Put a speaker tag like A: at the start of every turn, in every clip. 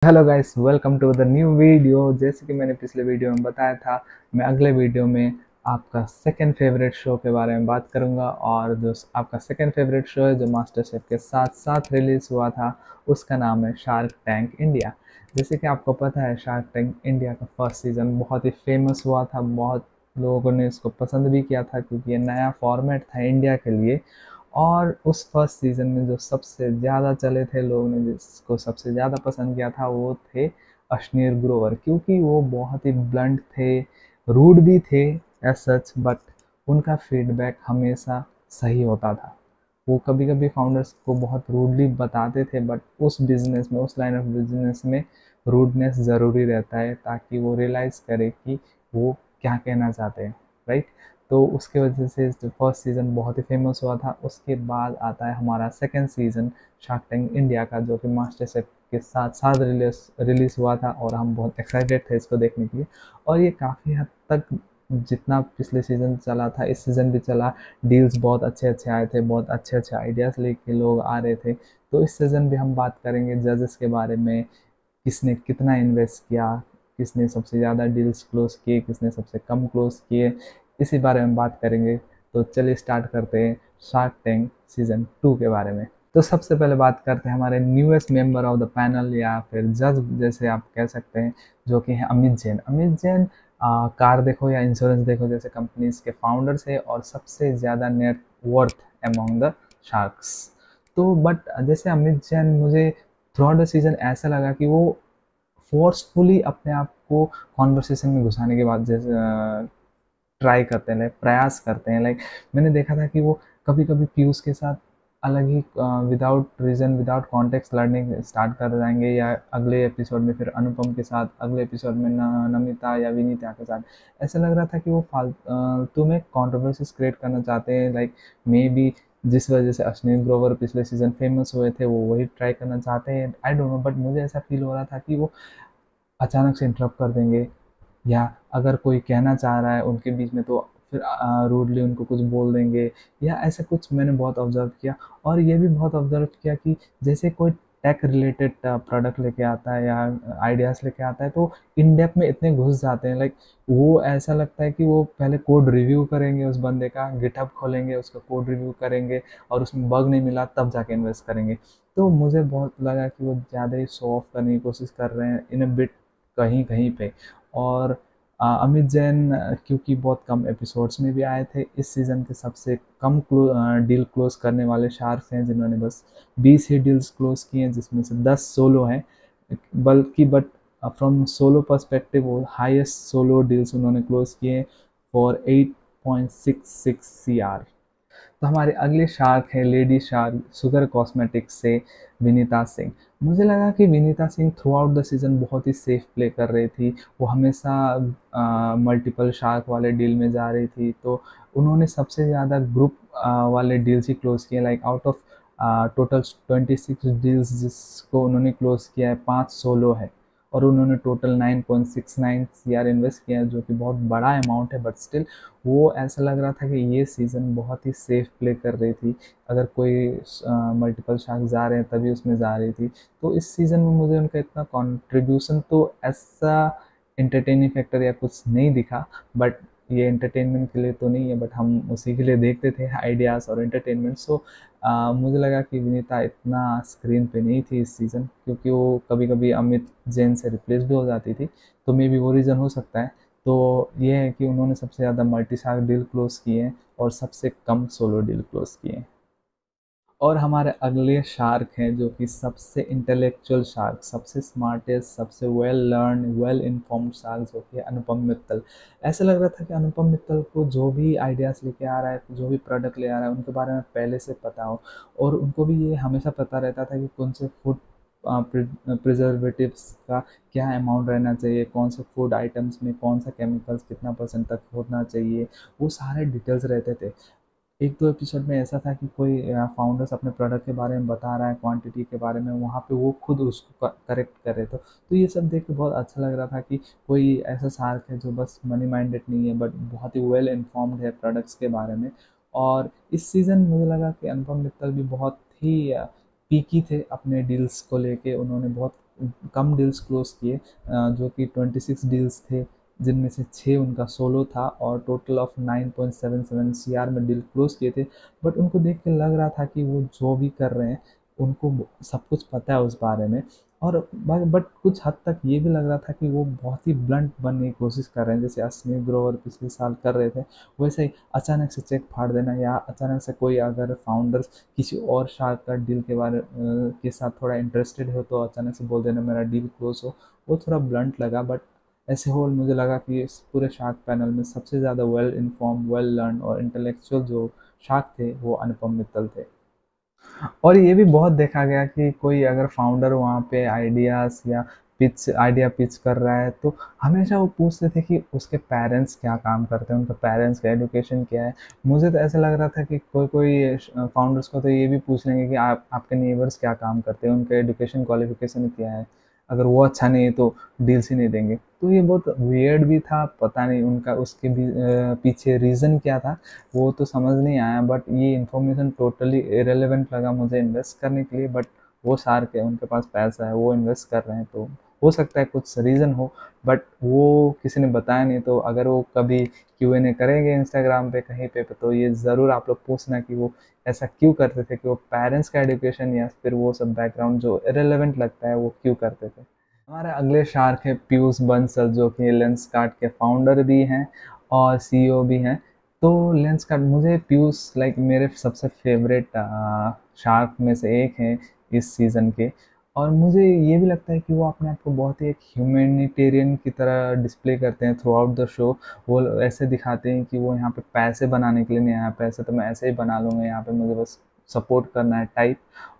A: Hello guys, welcome to the new video. जैसे कि मैंने पिछले वीडियो में बताया था, मैं अगले वीडियो में आपका सेकंड फेवरेट शो के बारे में बात करूंगा। और जो आपका सेकंड फेवरेट शो है, जो मास्टर शेफ के साथ साथ रिलीज हुआ था, उसका नाम है शार्क टैंक इंडिया। जैसे कि आपको पता है, शार्क टैंक इंडिया का फर्स्ट सीज़न बहुत ही फेमस हुआ था। बहुत लोगों ने इसको पसंद भी किया था, क्योंकि ये नया फॉर्मेट था इंडिया के लिए। और उस फर्स्ट सीज़न में जो सबसे ज़्यादा चले थे, लोगों ने जिसको सबसे ज़्यादा पसंद किया था, वो थे अश्नीर ग्रोवर। क्योंकि वो बहुत ही ब्लंट थे, रूड भी थे एज सच, बट उनका फीडबैक हमेशा सही होता था। वो कभी कभी फाउंडर्स को बहुत रूडली बताते थे, बट उस बिज़नेस में, उस लाइन ऑफ बिजनेस में रूडनेस ज़रूरी रहता है, ताकि वो रियलाइज़ करे कि वो क्या कहना चाहते हैं, राइट। तो उसके वजह से फर्स्ट सीज़न बहुत ही फेमस हुआ था। उसके बाद आता है हमारा second season shark Tank India का, जो कि मास्टर शेफ के साथ साथ रिलीज़ हुआ था, और हम बहुत एक्साइटेड थे इसको देखने के लिए। और ये काफ़ी हद तक, जितना पिछले सीज़न चला था, इस सीज़न भी चला। डील्स बहुत अच्छे अच्छे आए थे, बहुत अच्छे अच्छे आइडियाज़ लेके लोग आ रहे थे। तो इस सीज़न भी हम बात करेंगे जजेस के बारे में, किसने कितना इन्वेस्ट किया, किसने सबसे ज़्यादा डील्स क्लोज किए, किसने सबसे कम क्लोज किए, इसी बारे में बात करेंगे। तो चलिए स्टार्ट करते हैं शार्क टैंक सीज़न 2 के बारे में। तो सबसे पहले बात करते हैं हमारे newest member of the panel, या फिर जज जैसे आप कह सकते हैं, जो कि हैं अमित जैन। अमित जैन कार देखो या इंश्योरेंस देखो जैसे कंपनीज के फाउंडर्स है, और सबसे ज़्यादा net worth among the sharks. तो बट जैसे अमित जैन, मुझे थ्रू आउट द सीजन ऐसा लगा कि वो फोर्सफुली अपने आप को कॉन्वर्सेशन में घुसाने के बाद जैसे ट्राई करते हैं, लाइक प्रयास करते हैं। लाइक मैंने देखा था कि वो कभी कभी पीयूष के साथ अलग ही विदाउट रीज़न, विदाउट कॉन्टेक्स्ट लड़ने स्टार्ट कर जाएंगे, या अगले एपिसोड में फिर अनुपम के साथ, अगले एपिसोड में नमिता या विनीता के साथ। ऐसा लग रहा था कि वो फालतू में कॉन्ट्रोवर्सीज क्रिएट करना चाहते हैं। लाइक मे बी जिस वजह से अश्विनी ग्रोवर पिछले सीजन फेमस हुए थे, वो वही ट्राई करना चाहते हैं। आई डोंट नो, बट मुझे ऐसा फील हो रहा था कि वो अचानक से इंटरप्ट कर देंगे, या अगर कोई कहना चाह रहा है उनके बीच में, तो फिर रूडली उनको कुछ बोल देंगे, या ऐसा कुछ मैंने बहुत ऑब्जर्व किया। और ये भी बहुत ऑब्जर्व किया कि जैसे कोई टेक रिलेटेड प्रोडक्ट लेके आता है या आइडियाज़ लेके आता है, तो इन डेप्थ में इतने घुस जाते हैं। लाइक वो ऐसा लगता है कि वो पहले कोड रिव्यू करेंगे, उस बंदे का गिटहब खोलेंगे, उसका कोड रिव्यू करेंगे, और उसमें बग नहीं मिला तब जाके इन्वेस्ट करेंगे। तो मुझे बहुत लगा कि वो ज़्यादा ही शो ऑफ करने की कोशिश कर रहे हैं इन अ बिट, कहीं कहीं पे। और अमित जैन क्योंकि बहुत कम एपिसोड्स में भी आए थे, इस सीज़न के सबसे कम डील क्लोज करने वाले शार्क्स हैं, जिन्होंने बस 20 ही डील्स क्लोज किए हैं, जिसमें से 10 सोलो हैं। बल्कि बट फ्रॉम सोलो पर्सपेक्टिव, वो हाईएस्ट सोलो डील्स उन्होंने क्लोज किए फॉर 8.66 CR। तो हमारे अगले शार्क है लेडी शार्क शुगर कॉस्मेटिक्स से विनीता सिंह। मुझे लगा कि Vinita Singh through out the season बहुत ही सेफ प्ले कर रही थी। वो हमेशा मल्टीपल शार्क वाले डील में जा रही थी। तो उन्होंने सबसे ज़्यादा ग्रुप वाले डील्स ही क्लोज किए। Like out of total 26 deals जिसको उन्होंने क्लोज किया है, 5 सोलो है। और उन्होंने टोटल 9.69 CR इन्वेस्ट किया है, जो कि बहुत बड़ा अमाउंट है। बट स्टिल वो ऐसा लग रहा था कि ये सीज़न बहुत ही सेफ प्ले कर रही थी। अगर कोई मल्टीपल शार्क जा रहे हैं तभी उसमें जा रही थी। तो इस सीज़न में मुझे उनका इतना कंट्रीब्यूशन तो ऐसा एंटरटेनिंग फैक्टर या कुछ नहीं दिखा। बट ये एंटरटेनमेंट के लिए तो नहीं है, बट हम उसी के लिए देखते थे, आइडियाज़ और एंटरटेनमेंट। सो मुझे लगा कि विनीता इतना स्क्रीन पे नहीं थी इस सीज़न, क्योंकि वो कभी कभी अमित जैन से रिप्लेस भी हो जाती थी। तो मे बी वो रीज़न हो सकता है। तो ये है कि उन्होंने सबसे ज़्यादा मल्टी शार्क डील क्लोज किए हैं, और सबसे कम सोलो डील क्लोज किए हैं। और हमारे अगले शार्क हैं, जो कि सबसे इंटेलेक्चुअल शार्क, सबसे स्मार्टेस्ट, सबसे well learn, well informed shark, जो कि अनुपम मित्तल। ऐसा लग रहा था कि अनुपम मित्तल को जो भी आइडियाज़ लेके आ रहा है, जो भी प्रोडक्ट ले आ रहा है, उनके बारे में पहले से पता हो। और उनको भी ये हमेशा पता रहता था कि कौन से फूड प्रिजर्वेटिव्स का क्या अमाउंट रहना चाहिए, कौन से फूड आइटम्स में कौन सा केमिकल्स कितना % तक होना चाहिए। वो सारे डिटेल्स रहते थे। एक दो एपिसोड में ऐसा था कि कोई फाउंडर्स अपने प्रोडक्ट के बारे में बता रहा है, क्वांटिटी के बारे में, वहाँ पे वो खुद उसको करेक्ट कर रहे थे। तो ये सब देख के बहुत अच्छा लग रहा था कि कोई ऐसा शार्क है जो बस मनी माइंडेड नहीं है, बट बहुत ही वेल इन्फॉर्म्ड है प्रोडक्ट्स के बारे में। और इस सीज़न मुझे लगा कि अनुपम मित्तल भी बहुत ही पीकी थे अपने डील्स को लेके। उन्होंने बहुत कम डील्स क्लोज किए, जो कि 26 डील्स थे, जिनमें से 6 उनका सोलो था और टोटल ऑफ 9.77 CR में डील क्लोज किए थे। बट उनको देख के लग रहा था कि वो जो भी कर रहे हैं उनको सब कुछ पता है उस बारे में। और बट कुछ हद तक ये भी लग रहा था कि वो बहुत ही ब्लंट बनने की कोशिश कर रहे हैं, जैसे अस्मी ग्रोवर पिछले साल कर रहे थे वैसे ही अचानक से चेक फाड़ देना, या अचानक से कोई अगर फाउंडर्स किसी और शार्क का डील के बारे के साथ थोड़ा इंटरेस्टेड हो तो अचानक से बोल देना मेरा डील क्लोज हो, वो थोड़ा ब्लंट लगा। बट ऐसे होल मुझे लगा कि इस पूरे शार्क पैनल में सबसे ज़्यादा वेल इन्फॉर्म, वेल लर्न और इंटेलेक्चुअल जो शार्क थे वो अनुपम मित्तल थे। और ये भी बहुत देखा गया कि कोई अगर फाउंडर वहाँ पे आइडिया पिच कर रहा है तो हमेशा वो पूछते थे कि उसके पेरेंट्स क्या काम करते हैं, उनके पेरेंट्स का एजुकेशन क्या है। मुझे तो ऐसा लग रहा था कि कोई कोई फाउंडर्स को तो ये भी पूछ लेंगे कि आपके नेबर्स क्या काम करते हैं, उनका एजुकेशन क्वालिफिकेशन क्या है, अगर वो अच्छा नहीं है तो डील्स ही नहीं देंगे। तो ये बहुत वियर्ड भी था, पता नहीं उनका उसके भी पीछे रीज़न क्या था वो तो समझ नहीं आया। बट ये इन्फॉर्मेशन टोटली इरेलीवेंट लगा मुझे इन्वेस्ट करने के लिए। बट वो शार्क है, उनके पास पैसा है, वो इन्वेस्ट कर रहे हैं तो हो सकता है कुछ रीज़न हो। बट वो किसी ने बताया नहीं, तो अगर वो कभी Q&A करेंगे इंस्टाग्राम पे कहीं पे तो ये ज़रूर आप लोग पूछना कि वो ऐसा क्यों करते थे, कि वो पेरेंट्स का एजुकेशन या फिर वो सब बैकग्राउंड जो इरेलीवेंट लगता है वो क्यों करते थे। हमारे अगले शार्क है पीयूष बंसल, जो कि लेंसकार्ट के फाउंडर भी हैं और CEO भी हैं। तो लेंसकार्ट, मुझे पीयूष लाइक मेरे सबसे फेवरेट शार्क में से एक हैं इस सीज़न के। और मुझे ये भी लगता है कि वो अपने आप को बहुत ही एक ह्यूमैनिटेरियन की तरह डिस्प्ले करते हैं थ्रू आउट द शो। वो ऐसे दिखाते हैं कि वो यहाँ पे पैसे बनाने के लिए नहीं आया, पैसे तो मैं ऐसे ही बना लूँगा, यहाँ पे मुझे बस सपोर्ट करना है टाइप।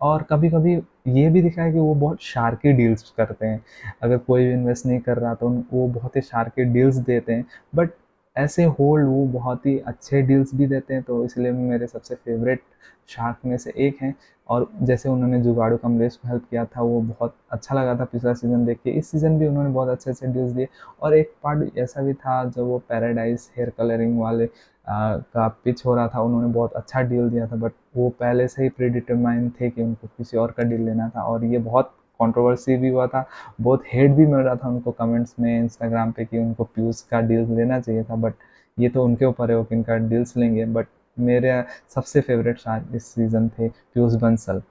A: और कभी कभी ये भी दिखा है कि वो बहुत शार्की डील्स करते हैं, अगर कोई भी इन्वेस्ट नहीं कर रहा तो वो बहुत ही शार्की डील्स देते हैं। बट ऐसे होल्ड वो बहुत ही अच्छे डील्स भी देते हैं, तो इसलिए मेरे सबसे फेवरेट शार्क में से एक हैं। और जैसे उन्होंने जुगाड़ू कमलेश को हेल्प किया था वो बहुत अच्छा लगा था पिछला सीज़न देख के, इस सीज़न भी उन्होंने बहुत अच्छे अच्छे डील्स दिए। और एक पार्ट ऐसा भी था जब वो पैराडाइज हेयर कलरिंग वाले का पिच हो रहा था, उन्होंने बहुत अच्छा डील दिया था। बट वो पहले से ही प्रीडिटरमाइन थे कि उनको किसी और का डील लेना था, और ये बहुत कंट्रोवर्सी भी हुआ था, बहुत हेट भी मिल रहा था उनको कमेंट्स में इंस्टाग्राम पे कि उनको पीयूष का डील लेना चाहिए था। बट ये तो उनके ऊपर है वो किनका डील्स लेंगे। बट मेरे सबसे फेवरेट शार्क इस सीज़न थे पीयूष बंसल।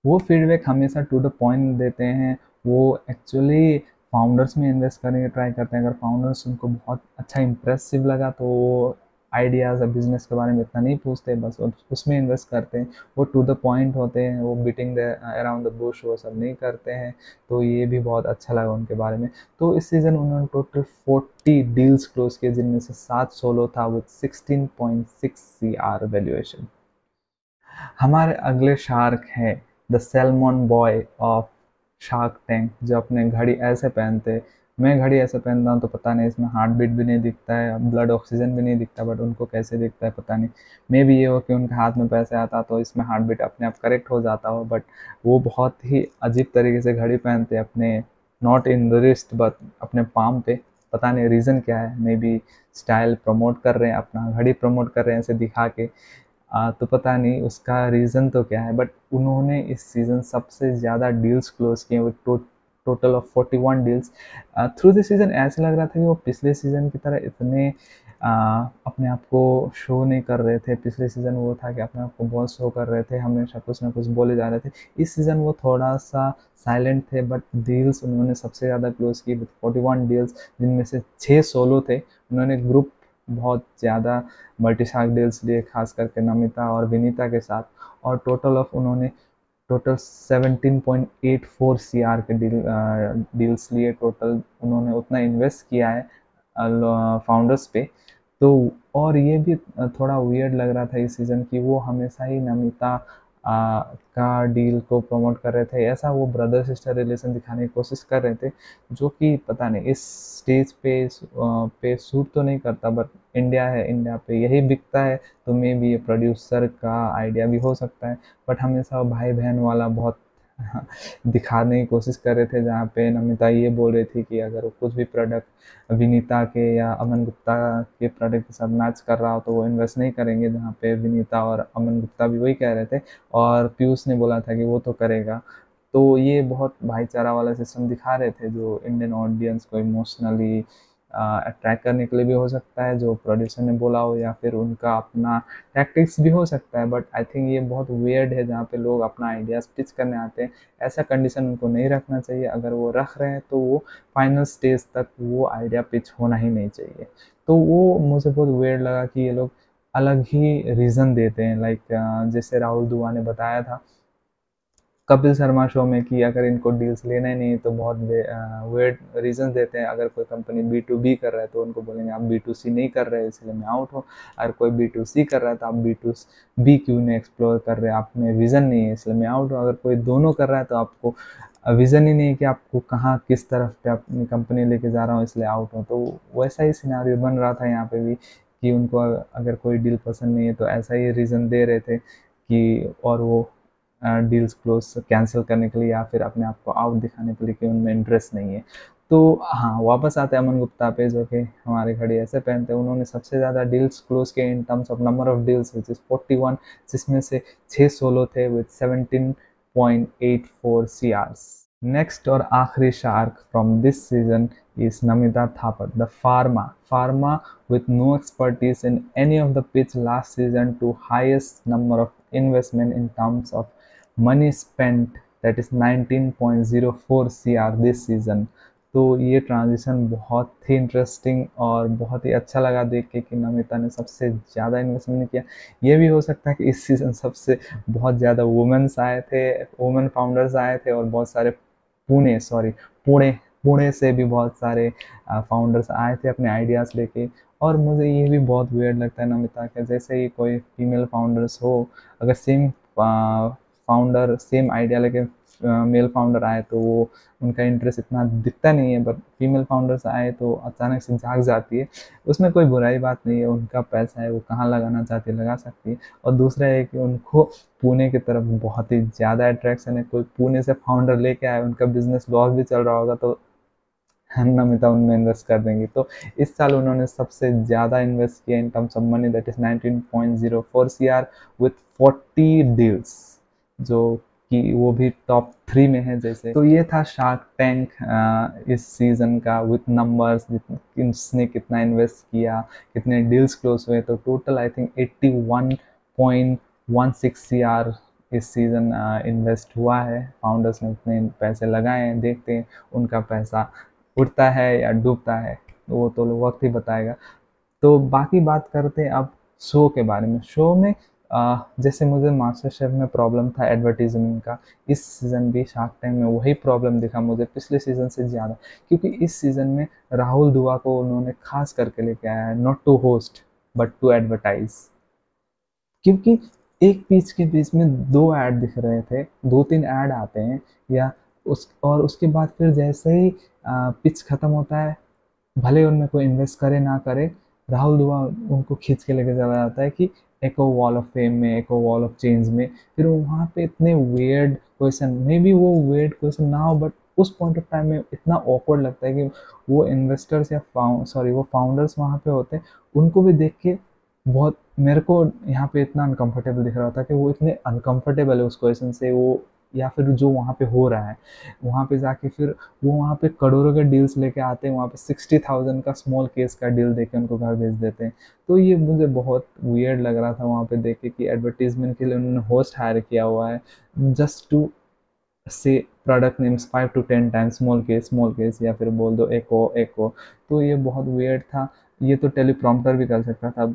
A: वो फीडबैक हमेशा टू द पॉइंट देते हैं। वो एक्चुअली फाउंडर्स में इन्वेस्ट करने की ट्राई करते हैं। अगर फाउंडर्स उनको बहुत अच्छा इम्प्रेसिव लगा तो वो आइडियाज़ और बिजनेस के बारे में इतना नहीं पूछते, बस उसमें इन्वेस्ट करते हैं। वो टू द पॉइंट होते हैं, वो beating the around the Bush वो सब नहीं करते हैं। तो ये भी बहुत अच्छा लगा उनके बारे में। तो इस सीज़न उन्होंने टोटल 40 डील्स क्लोज किए, जिनमें से 7 सोलो था विद 16.6 CR वैल्यूएशन। हमारे अगले शार्क हैं the salmon boy of Shark tank, जो अपने घड़ी ऐसे पहनते। मैं घड़ी ऐसे पहनता हूँ तो पता नहीं इसमें हार्ट बीट भी नहीं दिखता है, ब्लड ऑक्सीजन भी नहीं दिखता, बट उनको कैसे दिखता है पता नहीं। मे भी ये हो कि उनके हाथ में पैसे आता तो इसमें हार्ट बीट अपने आप करेक्ट हो जाता हो। बट वो बहुत ही अजीब तरीके से घड़ी पहनते अपने, not in the wrist but अपने पाम पे। पता नहीं रीज़न क्या है, मे बी स्टाइल प्रमोट कर रहे हैं, अपना घड़ी प्रमोट कर रहे हैं ऐसे दिखा के। तो पता नहीं उसका रीज़न तो क्या है। बट उन्होंने इस सीज़न सबसे ज़्यादा डील्स क्लोज किए with total of 41 deals through this season. ऐसा लग रहा था कि वो पिछले सीज़न की तरह इतने अपने आप को शो नहीं कर रहे थे। पिछले सीज़न वो था कि अपने आप को बहुत शो कर रहे थे, हमेशा कुछ ना कुछ बोले जा रहे थे। इस सीज़न वो थोड़ा सा साइलेंट थे, बट डील्स उन्होंने सबसे ज़्यादा क्लोज की विद 41 डील्स, जिनमें से 6 सोलो थे। उन्होंने ग्रुप बहुत ज़्यादा मल्टीशार्क डील्स लिए, खास करके नमिता और विनीता के साथ। और टोटल ऑफ उन्होंने टोटल 17.84 CR के डील्स लिए। टोटल उन्होंने उतना इन्वेस्ट किया है फाउंडर्स पे। तो और ये भी थोड़ा वियर्ड लग रहा था इस सीज़न की वो हमेशा ही नमिता का डील को प्रमोट कर रहे थे, ऐसा वो ब्रदर सिस्टर रिलेशन दिखाने की कोशिश कर रहे थे, जो कि पता नहीं इस स्टेज पे सूट तो नहीं करता। बट इंडिया है, इंडिया पे यही बिकता है, तो मे बी ये प्रोड्यूसर का आइडिया भी हो सकता है। बट हमेशा भाई बहन वाला बहुत दिखाने की कोशिश कर रहे थे, जहाँ पे नमिता ये बोल रही थी कि अगर वो कुछ भी प्रोडक्ट विनीता के या अमन गुप्ता के प्रोडक्ट के साथ मैच कर रहा हो तो वो इन्वेस्ट नहीं करेंगे, जहाँ पे विनीता और अमन गुप्ता भी वही कह रहे थे। और पीयूष ने बोला था कि वो तो करेगा। तो ये बहुत भाईचारा वाला सिस्टम दिखा रहे थे, जो इंडियन ऑडियंस को इमोशनली अट्रैक्ट करने के लिए भी हो सकता है, जो प्रोड्यूसर ने बोला हो, या फिर उनका अपना टैक्टिक्स भी हो सकता है। बट आई थिंक ये बहुत वियर्ड है जहाँ पे लोग अपना आइडियाज़ पिच करने आते हैं। ऐसा कंडीशन उनको नहीं रखना चाहिए। अगर वो रख रहे हैं तो वो फाइनल स्टेज तक वो आइडिया पिच होना ही नहीं चाहिए। तो वो मुझे बहुत वियर्ड लगा कि ये लोग अलग ही रीज़न देते हैं। लाइक जैसे राहुल दुआ ने बताया था कपिल शर्मा शो में कि अगर इनको डील्स लेना ही नहीं तो बहुत वेट रीजन देते हैं। अगर कोई कंपनी B2B कर रहा है तो उनको बोलेंगे आप B2C नहीं कर रहे इसलिए मैं आउट हूँ। अगर कोई B2C कर रहा है तो आप B2B क्यों नहीं एक्सप्लोर कर रहे, आप में विजन नहीं है इसलिए मैं आउट हूँ। अगर कोई दोनों कर रहा है तो आपको विजन ही नहीं है कि आपको कहाँ किस तरफ पे अपनी कंपनी लेके जा रहा हूँ इसलिए आउट हूँ। तो वैसा ही सिनेरियो बन रहा था यहाँ पे भी कि उनको अगर कोई डील पसंद नहीं है तो ऐसा ही रीज़न दे रहे थे कि, और वो डील्स क्लोज कैंसिल करने के लिए या फिर अपने आप को आउट दिखाने के लिए कि उनमें इंटरेस्ट नहीं है। तो हाँ, वापस आते हैं अमन गुप्ता पे, जो कि हमारी घड़ी ऐसे पहनते हैं। उन्होंने सबसे ज़्यादा डील्स क्लोज किए in terms of number of deals which is 41, जिसमें से 6 सोलो थे विद 17.84 CRs। नेक्स्ट और आखिरी shark from this season is Namita Thapar, the Pharma with no expertise in any of the pitch last season to highest number of investment in terms of money spent, that is 19.04 CR this season। तो ये transition बहुत ही interesting और बहुत ही अच्छा लगा देख के कि नमिता ने सबसे ज़्यादा इन्वेस्टमेंट किया। ये भी हो सकता है कि इस सीज़न सबसे बहुत ज़्यादा वुमेन्स आए थे, वुमेन फाउंडर्स आए थे, और बहुत सारे पुणे पुणे से भी बहुत सारे फाउंडर्स आए थे अपने आइडियाज़ लेके। और मुझे ये भी बहुत वियर्ड लगता है नमिता के, जैसे ही कोई फीमेल फाउंडर्स हो, अगर सेम फाउंडर सेम आइडिया लेके मेल फाउंडर आए तो वो उनका इंटरेस्ट इतना दिखता नहीं है, बट फीमेल फाउंडर्स आए तो अचानक से जाग जाती है। उसमें कोई बुराई बात नहीं है, उनका पैसा है, वो कहाँ लगाना चाहती है लगा सकती है। और दूसरा है कि उनको पुणे की तरफ बहुत ही ज़्यादा अट्रैक्शन है। कोई पुणे से फाउंडर लेके आए, उनका बिजनेस लॉस भी चल रहा होगा तो नमिता उनमें इन्वेस्ट कर देंगी। तो इस साल उन्होंने सबसे ज़्यादा इन्वेस्ट किया in terms of money, that is 19.04 CR with 40 deals, जो कि वो भी टॉप 3 में है जैसे। तो ये था शार्क टैंक इस सीज़न का विथ नंबर्स, किसने कितना इन्वेस्ट किया, कितने डील्स क्लोज हुए। तो टोटल आई थिंक 81.16 CR इस सीज़न इन्वेस्ट हुआ है। फाउंडर्स ने उतने पैसे लगाए हैं, देखते हैं उनका पैसा उड़ता है या डूबता है, वो तो वक्त ही बताएगा। तो बाकी बात करते हैं अब शो के बारे में। शो में जैसे मुझे मास्टर शेफ में प्रॉब्लम था एडवर्टीजमेंट का, इस सीज़न भी शार्क टैंक में वही प्रॉब्लम दिखा मुझे पिछले सीज़न से ज़्यादा, क्योंकि इस सीज़न में राहुल दुआ को उन्होंने खास करके लेके आया है, not to host but to advertise. क्योंकि एक पिच के बीच में 2 ऐड दिख रहे थे, 2-3 ऐड आते हैं या और उसके बाद फिर जैसे ही पिच ख़त्म होता है, भले उनमें कोई इन्वेस्ट करे ना करे, राहुल दुआ उनको खींच के लेके चला जाता है कि एको वॉल ऑफ फेम में, एको वॉल ऑफ चेंज में। फिर वहाँ पे इतने वियर्ड क्वेश्चन, मे बी वो वियर्ड क्वेश्चन ना हो, बट उस पॉइंट ऑफ टाइम में इतना ऑकवर्ड लगता है कि वो इन्वेस्टर्स या वो फाउंडर्स वहाँ पे होते हैं, उनको भी देख के बहुत मेरे को यहाँ पे इतना अनकंफर्टेबल दिख रहा था कि वो इतने अनकंफर्टेबल है उस क्वेश्चन से, वो या फिर जो वहाँ पे हो रहा है। वहाँ पे जाके फिर वो वहाँ पे करोड़ों के डील्स लेके आते हैं, वहाँ पे 60,000 का स्मॉल केस का डील देके उनको घर भेज देते हैं। तो ये मुझे बहुत वियर्ड लग रहा था वहाँ पे देख के कि एडवर्टीजमेंट के लिए उन्होंने होस्ट हायर किया हुआ है जस्ट टू से product names 5 to 10 times small case, या फिर बोल दो एको एको। तो ये बहुत वियर्ड था। ये तो टेलीप्रॉम्प्टर भी कर सकता था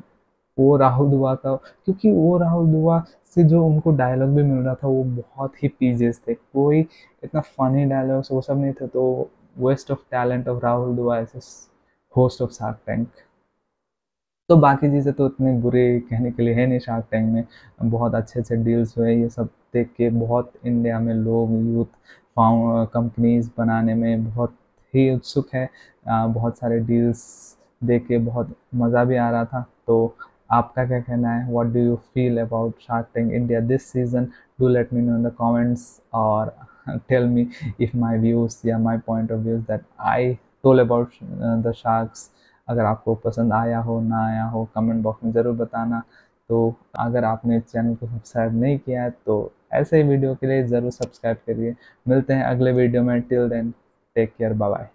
A: वो राहुल दुआ का, क्योंकि वो राहुल दुआ से जो उनको डायलॉग भी मिल रहा था वो बहुत ही पीजेस थे, कोई इतना फनी डायलॉग्स वो सब नहीं थे। तो waste of talent of Rahul Dua as host of Shark Tank. तो बाकी चीज़ें तो इतने बुरे कहने के लिए है नहीं, शार्क टैंक में बहुत अच्छे अच्छे डील्स हुए। ये सब देख के बहुत इंडिया में लोग यूथ कंपनीज बनाने में बहुत ही उत्सुक है। बहुत सारे डील्स देख के बहुत मज़ा भी आ रहा था। तो आपका क्या कहना है, what do you feel about Shark Tank India this season? Do let me know in the comments, और tell me if my views या my point of views that I told about the sharks, अगर आपको पसंद आया हो ना आया हो कमेंट बॉक्स में ज़रूर बताना। तो अगर आपने चैनल को सब्सक्राइब नहीं किया है तो ऐसे ही वीडियो के लिए ज़रूर सब्सक्राइब करिए। मिलते हैं अगले वीडियो में, till then take care, bye bye.